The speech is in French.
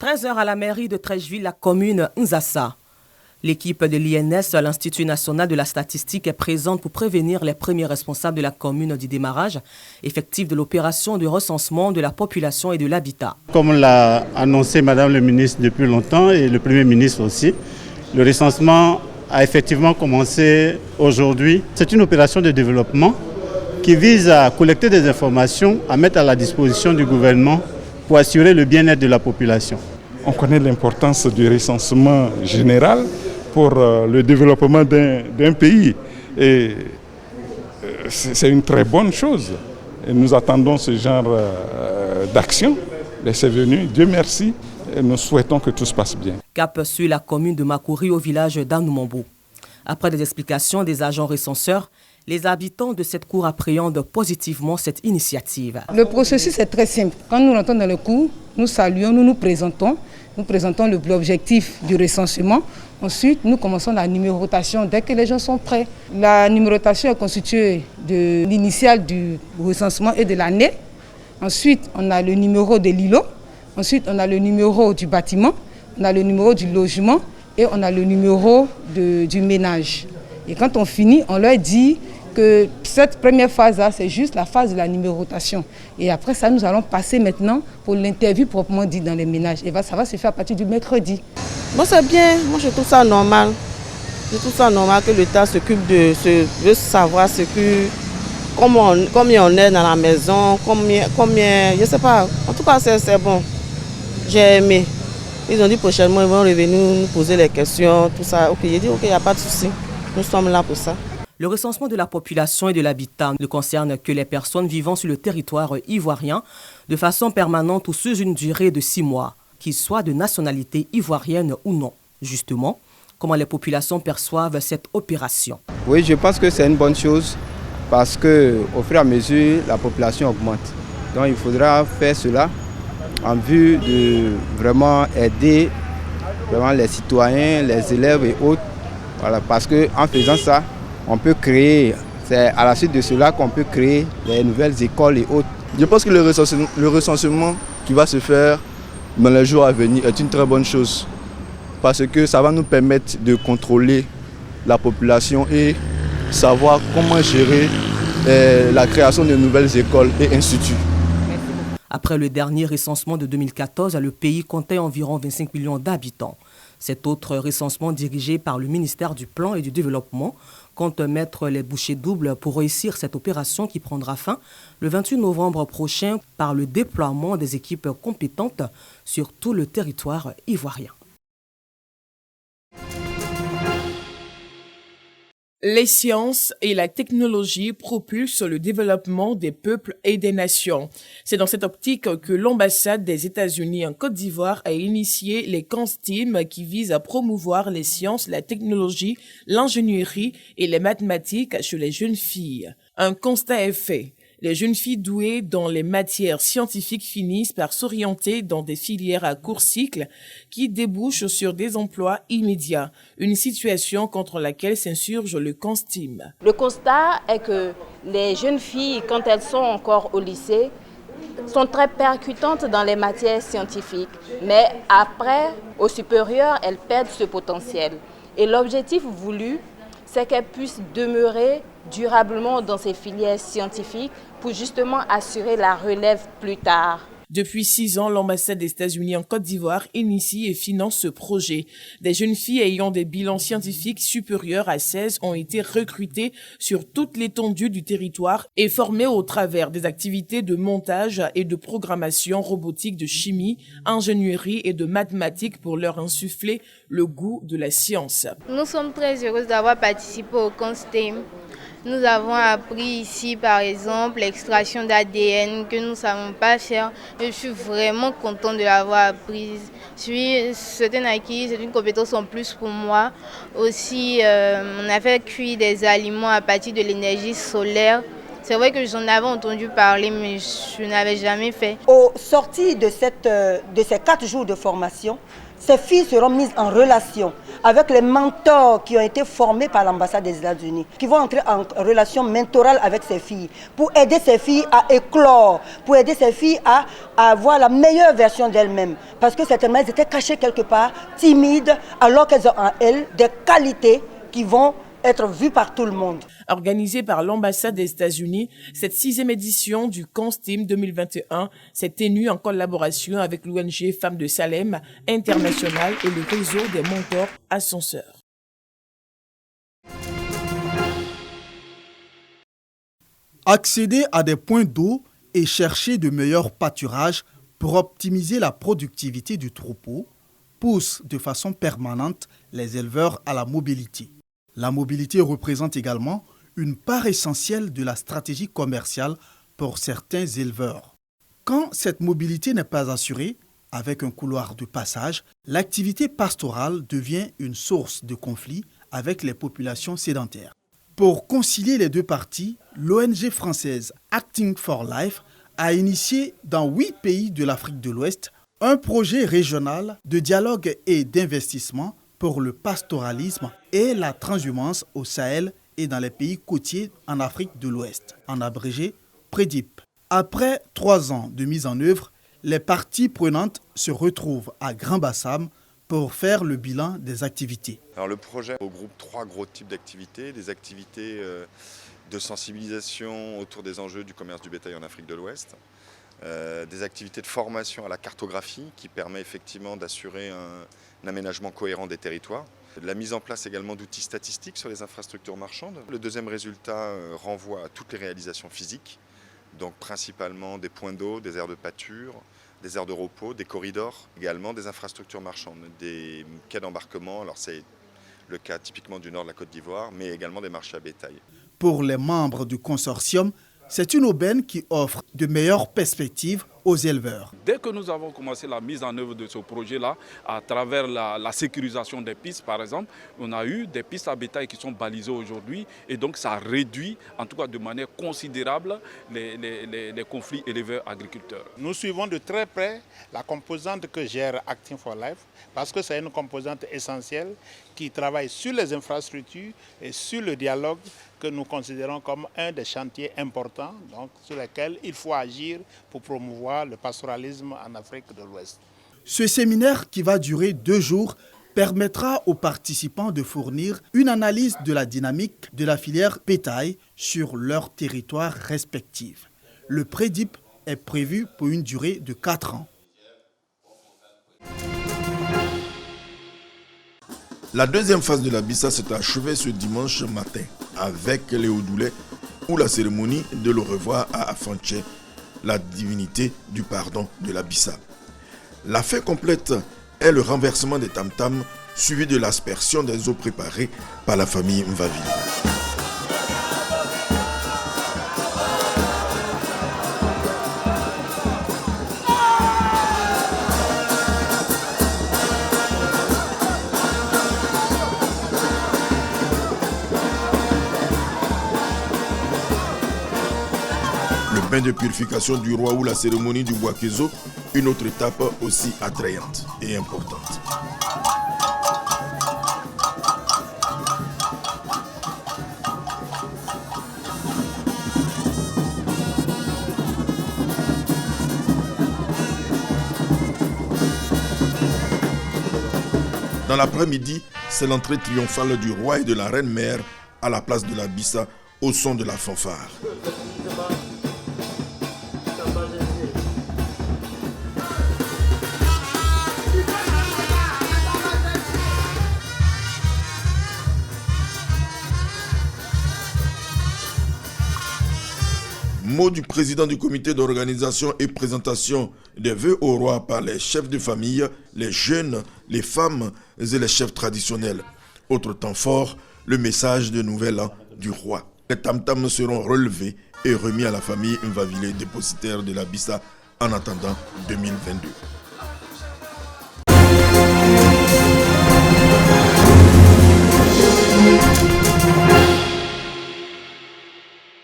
13h à la mairie de Treichville, la commune Nzassa. L'équipe de l'INS, l'Institut national de la statistique, est présente pour prévenir les premiers responsables de la commune du démarrage effectif de l'opération de recensement de la population et de l'habitat. Comme l'a annoncé Madame le ministre depuis longtemps et le Premier ministre aussi, le recensement a effectivement commencé aujourd'hui. C'est une opération de développement qui vise à collecter des informations, à mettre à la disposition du gouvernement pour assurer le bien-être de la population. On connaît l'importance du recensement général pour le développement d'un pays. Et c'est une très bonne chose. Et nous attendons ce genre d'action. C'est venu, Dieu merci, et nous souhaitons que tout se passe bien. Cap sur la commune de Makuri au village d'Anoumambo. Après des explications des agents recenseurs, les habitants de cette cour appréhendent positivement cette initiative. Le processus est très simple. Quand nous rentrons dans le cours, nous saluons, nous présentons l'objectif du recensement. Ensuite, nous commençons la numérotation dès que les gens sont prêts. La numérotation est constituée de l'initiale du recensement et de l'année. Ensuite, on a le numéro de l'îlot. Ensuite, on a le numéro du bâtiment. On a le numéro du logement et on a le numéro du ménage. Et quand on finit, on leur dit que cette première phase-là, c'est juste la phase de la numérotation. Et après ça, nous allons passer maintenant pour l'interview proprement dit dans les ménages. Et ça va se faire à partir du mercredi. Moi, c'est bien. Moi, je trouve ça normal. Je trouve ça normal que l'État s'occupe de savoir ce que, combien on est dans la maison, combien, je ne sais pas. En tout cas, c'est bon. J'ai aimé. Ils ont dit prochainement, ils vont revenir nous poser les questions, tout ça. Ok, j'ai dit, ok, il n'y a pas de souci. Nous sommes là pour ça. Le recensement de la population et de l'habitat ne concerne que les personnes vivant sur le territoire ivoirien de façon permanente ou sous une durée de 6 mois, qu'ils soient de nationalité ivoirienne ou non. Justement, comment les populations perçoivent cette opération? Oui, je pense que c'est une bonne chose parce qu'au fur et à mesure, la population augmente. Donc il faudra faire cela en vue de vraiment aider les citoyens, les élèves et autres. Voilà, parce qu'en faisant ça, on peut créer, c'est à la suite de cela qu'on peut créer les nouvelles écoles et autres. Je pense que le recensement qui va se faire dans les jours à venir est une très bonne chose parce que ça va nous permettre de contrôler la population et savoir comment gérer la création de nouvelles écoles et instituts. Après le dernier recensement de 2014, le pays comptait environ 25 millions d'habitants. Cet autre recensement dirigé par le ministère du Plan et du Développement compte mettre les bouchées doubles pour réussir cette opération qui prendra fin le 28 novembre prochain par le déploiement des équipes compétentes sur tout le territoire ivoirien. Les sciences et la technologie propulsent le développement des peuples et des nations. C'est dans cette optique que l'ambassade des États-Unis en Côte d'Ivoire a initié les CONSTEAM qui visent à promouvoir les sciences, la technologie, l'ingénierie et les mathématiques chez les jeunes filles. Un constat est fait. Les jeunes filles douées dans les matières scientifiques finissent par s'orienter dans des filières à court cycle qui débouchent sur des emplois immédiats, une situation contre laquelle s'insurge le CONSTEAM. Le constat est que les jeunes filles, quand elles sont encore au lycée, sont très percutantes dans les matières scientifiques, mais après, au supérieur, elles perdent ce potentiel. Et l'objectif voulu, c'est qu'elles puissent demeurer durablement dans ces filières scientifiques pour justement assurer la relève plus tard. Depuis 6 ans, l'ambassade des États-Unis en Côte d'Ivoire initie et finance ce projet. Des jeunes filles ayant des bilans scientifiques supérieurs à 16 ont été recrutées sur toute l'étendue du territoire et formées au travers des activités de montage et de programmation robotique, de chimie, ingénierie et de mathématiques pour leur insuffler le goût de la science. Nous sommes très heureuses d'avoir participé au CONSTEAM. Nous avons appris ici, par exemple, l'extraction d'ADN que nous ne savons pas faire. Je suis vraiment contente de l'avoir apprise. C'est un acquis, c'est une compétence en plus pour moi. Aussi, on a fait cuire des aliments à partir de l'énergie solaire. C'est vrai que j'en avais entendu parler, mais je n'avais jamais fait. Au sorti de ces 4 jours de formation, Ces filles seront mises en relation avec les mentors qui ont été formés par l'ambassade des États-Unis, qui vont entrer en relation mentorale avec ces filles, pour aider ces filles à éclore, pour aider ces filles à avoir la meilleure version d'elles-mêmes. Parce que certainement, elles étaient cachées quelque part, timides, alors qu'elles ont en elles des qualités qui vont être vues par tout le monde. Organisée par l'ambassade des États-Unis, cette 6e édition du CONSTEAM 2021 s'est tenue en collaboration avec l'ONG Femmes de Salem International et le réseau des mentors Ascenseurs. Accéder à des points d'eau et chercher de meilleurs pâturages pour optimiser la productivité du troupeau pousse de façon permanente les éleveurs à la mobilité. La mobilité représente également une part essentielle de la stratégie commerciale pour certains éleveurs. Quand cette mobilité n'est pas assurée, avec un couloir de passage, l'activité pastorale devient une source de conflit avec les populations sédentaires. Pour concilier les deux parties, l'ONG française Acting for Life a initié dans 8 pays de l'Afrique de l'Ouest un projet régional de dialogue et d'investissement pour le pastoralisme et la transhumance au Sahel et dans les pays côtiers en Afrique de l'Ouest, en abrégé PREDIP. Après 3 ans de mise en œuvre, les parties prenantes se retrouvent à Grand-Bassam pour faire le bilan des activités. Alors le projet regroupe 3 gros types d'activités, des activités de sensibilisation autour des enjeux du commerce du bétail en Afrique de l'Ouest, des activités de formation à la cartographie qui permet effectivement d'assurer un aménagement cohérent des territoires, de la mise en place également d'outils statistiques sur les infrastructures marchandes. Le deuxième résultat renvoie à toutes les réalisations physiques, donc principalement des points d'eau, des aires de pâture, des aires de repos, des corridors, également des infrastructures marchandes, des quais d'embarquement, alors c'est le cas typiquement du nord de la Côte d'Ivoire, mais également des marchés à bétail. Pour les membres du consortium, c'est une aubaine qui offre de meilleures perspectives aux éleveurs. Dès que nous avons commencé la mise en œuvre de ce projet-là, à travers la sécurisation des pistes par exemple, on a eu des pistes à bétail qui sont balisées aujourd'hui et donc ça réduit en tout cas de manière considérable les conflits éleveurs-agriculteurs. Nous suivons de très près la composante que gère Acting for Life parce que c'est une composante essentielle qui travaille sur les infrastructures et sur le dialogue que nous considérons comme un des chantiers importants donc, sur lesquels il faut agir pour promouvoir le pastoralisme en Afrique de l'Ouest. Ce séminaire qui va durer 2 jours permettra aux participants de fournir une analyse de la dynamique de la filière bétail sur leur territoire respectif. Le PREDIP est prévu pour une durée de 4 ans. La deuxième phase de la Bissa s'est achevée ce dimanche matin avec les Odoulais où la cérémonie de le revoir à Afanche, la divinité du pardon de la Bissa. La fête complète est le renversement des tam-tams suivi de l'aspersion des eaux préparées par la famille Mvavili. Bain de purification du roi ou la cérémonie du Bwakezo, une autre étape aussi attrayante et importante. Dans l'après-midi, c'est l'entrée triomphale du roi et de la reine-mère à la place de la Bissa au son de la fanfare. Mot du président du comité d'organisation et présentation des vœux au roi par les chefs de famille, les jeunes, les femmes et les chefs traditionnels. Autre temps fort, le message de nouvel an du roi. Les tam-tams seront relevés et remis à la famille Mvavili, dépositaire de la Bissa en attendant 2022.